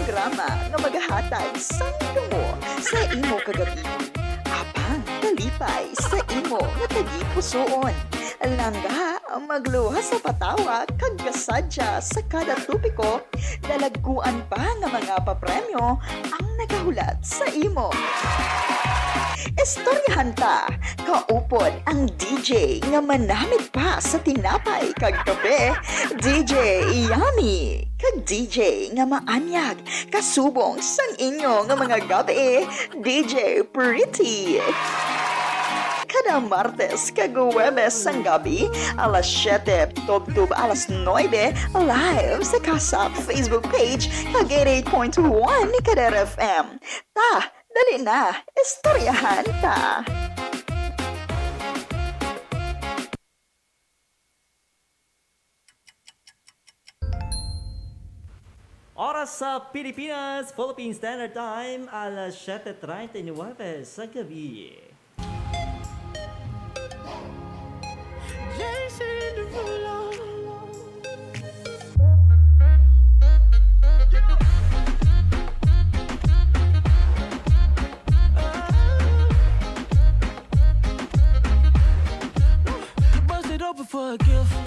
programa nga magahatag sang mo sa imo kagabi. Apang kalipay sa imo nga tagipusoon. Langga magluha sa patawa kag kasadya sa kada tupiko, dalaguan pa nga mga papremyo ang nagahulat sa imo. Istoryahan ta, kaupod ang DJ nga manamit pa sa tinapay kag kape, DJ Yummy, kag DJ nga maanyag, kasubong sang inyo nga mga gabi, DJ Pretty. Kada Martes kag Huwebes sang gabi, alas 7, tub-tub alas 9, live sa Kasap Facebook page kag 88.1 ni Kader FM. Ta, dali na, istoryahan ta. Oras sa Pilipinas, Philippine Standard Time, alas 7:39 sa gabi. Jason Derulo. Bust it open for a gift.